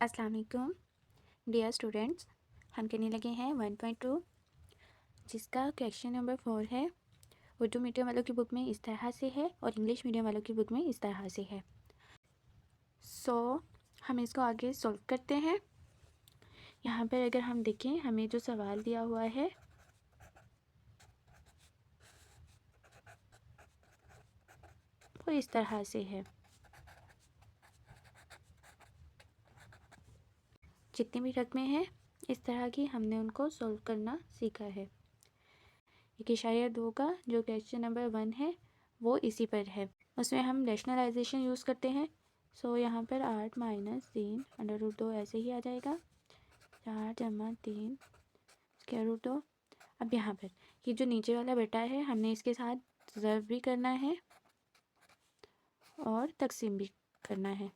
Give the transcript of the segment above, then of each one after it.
अस्सलाम वालेकुम dear students. हम करने लगे हैं 1.2 जिसका क्वेश्चन नंबर 4 है। उर्दू मीडियम वालों की बुक में इस तरह से है और इंग्लिश मीडियम वालों की बुक में इस तरह से है। सो हम इसको आगे सॉल्व करते हैं। यहाँ पर अगर हम देखें हमें जो सवाल दिया हुआ है वो इस तरह से है। जितनी भी रकमें हैं इस तरह की हमने उनको सॉल्व करना सीखा है। एक इशारा 2 का जो क्वेश्चन नंबर 1 है वो इसी पर है। उसमें हम रैशनलाइजेशन यूज़ करते हैं। सो यहाँ पर 8 - 3 √2 ऐसे ही आ जाएगा। 4 - 3 √2। अब यहाँ पर ये जो नीचे वाला बेटा है हमने इसके साथ ज़र्ब भी करना है और तकसीम भी करना है।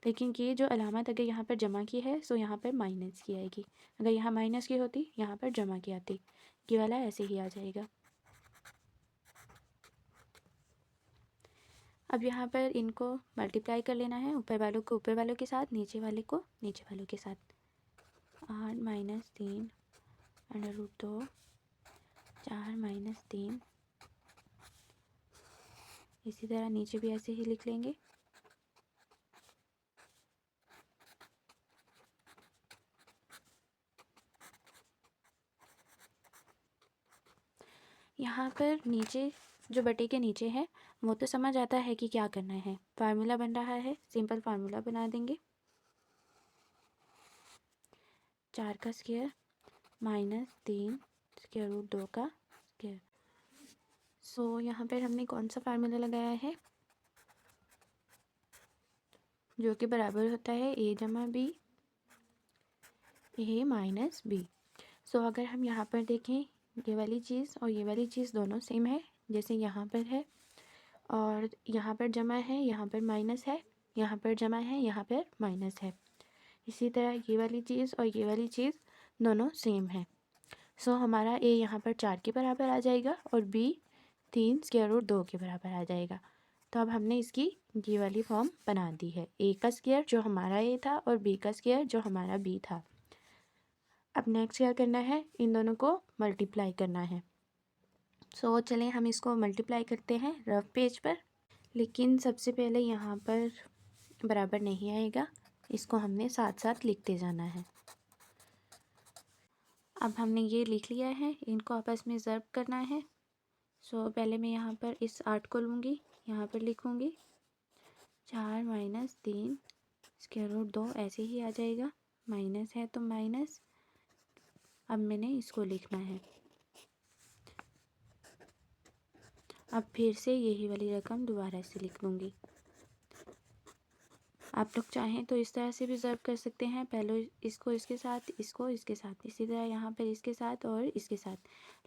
लेकिन ये जो अलामत अगर यहाँ पर जमा की है सो यहाँ पर माइनस की आएगी। अगर यहाँ माइनस की होती यहाँ पर जमा की आती। ये वाला ऐसे ही आ जाएगा। अब यहाँ पर इनको मल्टीप्लाई कर लेना है, ऊपर वालों को ऊपर वालों के साथ, नीचे वाले को नीचे वालों के साथ। 8 - 3 √2 4 - 3। इसी तरह नीचे भी ऐसे ही लिख लेंगे। यहाँ पर नीचे जो बटे के नीचे है वो तो समझ आता है कि क्या करना है। फार्मूला बन रहा है, सिंपल फार्मूला बना देंगे। 4 का स्क्वायर -3 √2 का स्क्वायर। सो यहाँ पर हमने कौन सा फार्मूला लगाया है जो कि बराबर होता है a जमा b, a माइनस b। सो अगर हम यहाँ पर देखें ये वाली चीज़ और ये वाली चीज़ दोनों सेम है। जैसे यहाँ पर है और यहाँ पर जमा है, यहाँ पर माइनस है, यहाँ पर जमा है, यहाँ पर माइनस है। इसी तरह ये वाली चीज़ और ये वाली चीज़ दोनों सेम है। सो हमारा a यहाँ पर 4 के बराबर आ जाएगा और b 3 √2 के बराबर आ जाएगा। तो अब हमने इसकी ये वाली फॉर्म बना दी है। a का स्क्वायर जो हमारा a था और b का स्क्वायर जो हमारा b था। अब नेक्स्ट क्या करना है, इन दोनों को मल्टीप्लाई करना है। सो चलें हम इसको मल्टीप्लाई करते हैं रफ पेज पर। लेकिन सबसे पहले यहाँ पर बराबर नहीं आएगा, इसको हमने साथ साथ लिखते जाना है। अब हमने ये लिख लिया है, इनको आपस में ज़र्ब करना है। सो पहले मैं यहाँ पर इस 8 को लूँगी, यहाँ पर लिखूँगी 4 - 3 √2 ऐसे ही आ जाएगा। माइनस है तो माइनस। अब मैंने इसको लिखना है। अब फिर से यही वाली रकम दोबारा से लिख दूँगी। आप लोग चाहें तो इस तरह से भी ज़र्ब कर सकते हैं, पहले इसको इसके साथ, इसको इसके साथ, इसी तरह यहाँ पर इसके साथ और इसके साथ।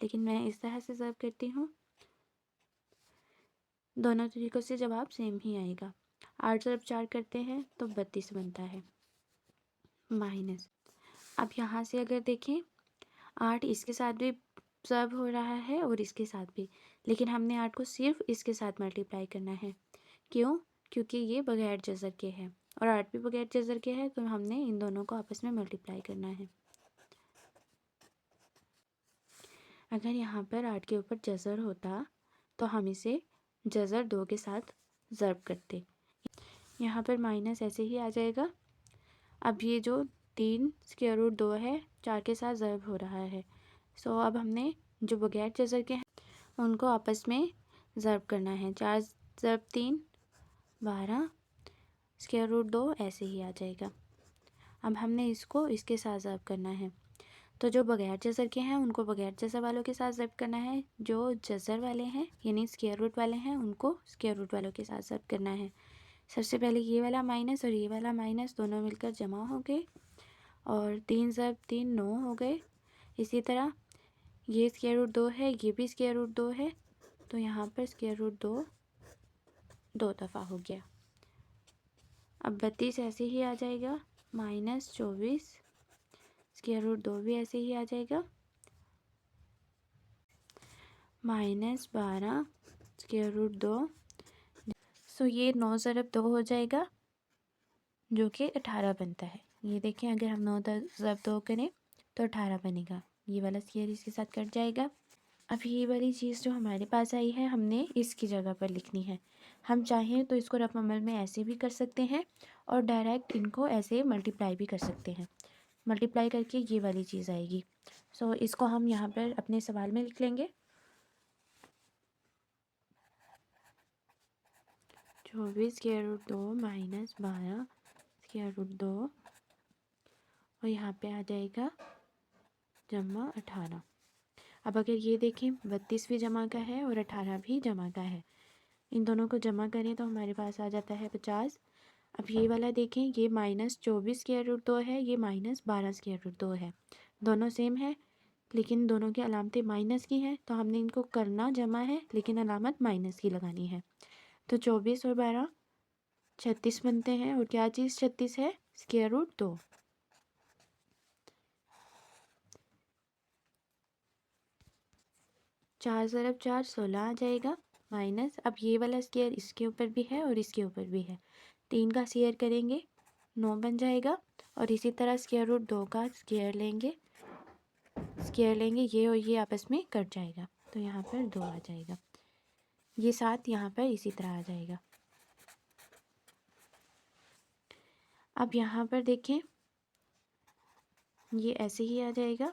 लेकिन मैं इस तरह से ज़र्ब करती हूँ। दोनों तरीक़ों से जवाब सेम ही आएगा। 8 ज़रब 4 करते हैं तो 32 बनता है माइनस। अब यहाँ से अगर देखें 8 इसके साथ भी ज़र्ब हो रहा है और इसके साथ भी, लेकिन हमने 8 को सिर्फ इसके साथ मल्टीप्लाई करना है। क्यों? क्योंकि ये बगैर जज़र के है और 8 भी बगैर जज़र के है, तो हमने इन दोनों को आपस में मल्टीप्लाई करना है। अगर यहाँ पर 8 के ऊपर जज़र होता तो हम इसे जज़र 2 के साथ ज़र्ब करते। यहाँ पर माइनस ऐसे ही आ जाएगा। अब ये जो 3 √2 है 4 के साथ ज़र्ब हो रहा है। सो अब हमने जो बगैर जज़र के हैं उनको आपस में ज़र्ब करना है। 4 ज़रब 3 12 √2 ऐसे ही आ जाएगा। अब हमने इसको इसके साथ ज़र्ब करना है। तो जो बगैर जज़र के हैं उनको बगैर जज़र वालों के साथ ज़र्ब करना है, जो जज़र वाले हैं यानी स्क्वायर रूट वाले हैं उनको स्क्वायर रूट वालों के साथ ज़र्ब करना है। सबसे पहले ये वाला माइनस और ये वाला माइनस दोनों मिलकर जमा हो गए और 3 ज़रब 3 9 हो गए। इसी तरह ये स्क्वायर रूट 2 है, ये भी स्क्वायर रूट 2 है, तो यहाँ पर स्क्वायर रूट 2 दो दफ़ा हो गया। अब 32 ऐसे ही आ जाएगा -24 स्क्वायर रूट 2 भी ऐसे ही आ जाएगा -12 स्क्वायर रूट 2। सो ये 9 ज़रब 2 हो जाएगा जो कि 18 बनता है। ये देखें, अगर हम 9 ज़रब 2 करें तो 18 बनेगा। ये वाला स्क्वायर इसके साथ कट जाएगा। अब ये वाली चीज़ जो हमारे पास आई है, हमने इसकी जगह पर लिखनी है। हम चाहें तो इसको रफ अमल में ऐसे भी कर सकते हैं और डायरेक्ट इनको ऐसे मल्टीप्लाई भी कर सकते हैं। मल्टीप्लाई करके ये वाली चीज़ आएगी। सो इसको हम यहाँ पर अपने सवाल में लिख लेंगे। 24 square root 2 minus 12 square root 2 और यहाँ पे आ जाएगा जमा 18। अब अगर ये देखें, 32 भी जमा का है और 18 भी जमा का है। इन दोनों को जमा करें तो हमारे पास आ जाता है 50। अब ये वाला देखें, ये माइनस 24 स्क्वायर रूट 2 है, ये माइनस 12 स्क्वायर रूट 2 है। दोनों सेम है लेकिन दोनों की अलामतें माइनस की हैं, तो हमने इनको करना जमा है लेकिन अलामत माइनस की लगानी है। तो 24 और 12 36 बनते हैं। और क्या चीज़ 36 है? Square root 2। 4 ज़रब 4 16 आ जाएगा माइनस। अब ये वाला स्क्वायर इसके ऊपर भी है और इसके ऊपर भी है, 3 का स्क्वायर करेंगे 9 बन जाएगा। और इसी तरह स्क्वायर रूट 2 का स्क्वायर लेंगे ये और ये आपस में कट जाएगा, तो यहाँ पर 2 आ जाएगा। ये 7 यहाँ पर इसी तरह आ जाएगा। अब यहाँ पर देखें, ये ऐसे ही आ जाएगा,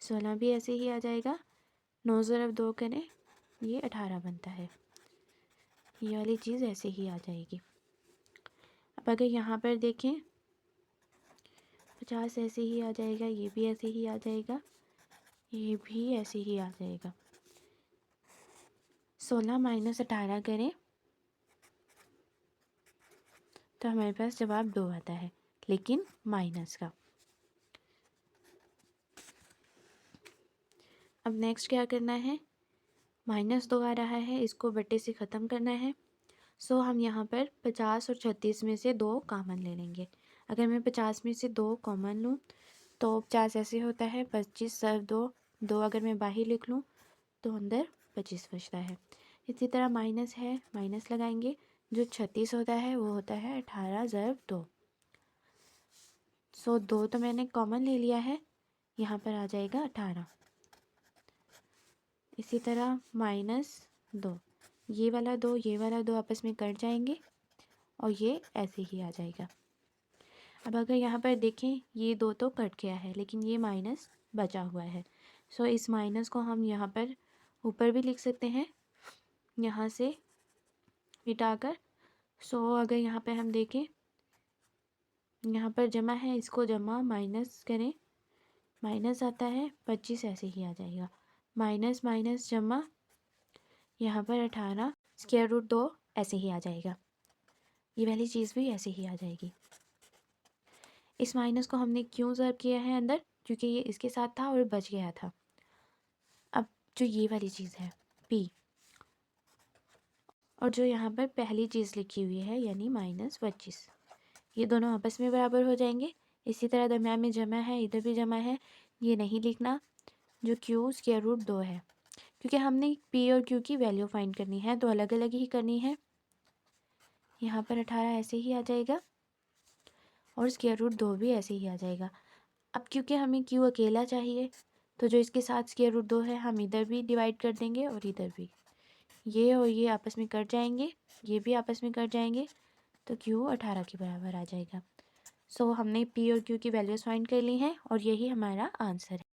16 भी ऐसे ही आ जाएगा। 9 ज़रब 2 करें, ये 18 बनता है। ये वाली चीज़ ऐसे ही आ जाएगी। अब अगर यहाँ पर देखें, 50 ऐसे ही आ जाएगा, ये भी ऐसे ही आ जाएगा, ये भी ऐसे ही आ जाएगा। 16 माइनस 18 करें तो हमारे पास जवाब 2 आता है, लेकिन माइनस का। अब नेक्स्ट क्या करना है, -2 आ रहा है, इसको बट्टे से ख़त्म करना है। सो हम यहाँ पर 50 और 36 में से 2 कॉमन ले लेंगे। अगर मैं 50 में से 2 कॉमन लूँ तो 50 ऐसे होता है, 25 + 2, 2 अगर मैं बाहर लिख लूँ तो अंदर 25 बचता है। इसी तरह माइनस है, माइनस लगाएंगे, जो 36 होता है वो होता है 18 ज़रब 2। सो 2 तो मैंने कॉमन ले लिया है, यहाँ पर आ जाएगा 18। इसी तरह -2, ये वाला 2 ये वाला 2 आपस में कट जाएंगे और ये ऐसे ही आ जाएगा। अब अगर यहाँ पर देखें, ये 2 तो कट गया है लेकिन ये माइनस बचा हुआ है। सो इस माइनस को हम यहाँ पर ऊपर भी लिख सकते हैं, यहाँ से मिटाकर। सो अगर यहाँ पर हम देखें, यहाँ पर जमा है, इसको जमा माइनस करें, माइनस आता है, 25 ऐसे ही आ जाएगा। माइनस माइनस जमा, यहाँ पर 18 स्क्वायर रूट 2 ऐसे ही आ जाएगा। ये वाली चीज़ भी ऐसे ही आ जाएगी। इस माइनस को हमने क्यों ज़रब किया है अंदर, क्योंकि ये इसके साथ था और बच गया था। अब जो ये वाली चीज़ है p, और जो यहाँ पर पहली चीज़ लिखी हुई है यानी -25, ये दोनों आपस में बराबर हो जाएंगे। इसी तरह दरम्यान में जमा है, इधर भी जमा है, ये नहीं लिखना। जो q स्क्वायर रूट 2 है, क्योंकि हमने p और q की वैल्यू फाइंड करनी है तो अलग अलग ही करनी है। यहाँ पर 18 ऐसे ही आ जाएगा और स्क्वायर रूट 2 भी ऐसे ही आ जाएगा। अब क्योंकि हमें q अकेला चाहिए तो जो इसके साथ स्क्वायर रूट 2 है, हम इधर भी डिवाइड कर देंगे और इधर भी। ये और ये आपस में कट जाएंगे, ये भी आपस में कट जाएंगे, तो q 18 के बराबर आ जाएगा। सो हमने p और q की वैल्यूज़ फाइंड कर ली हैं और यही हमारा आंसर है।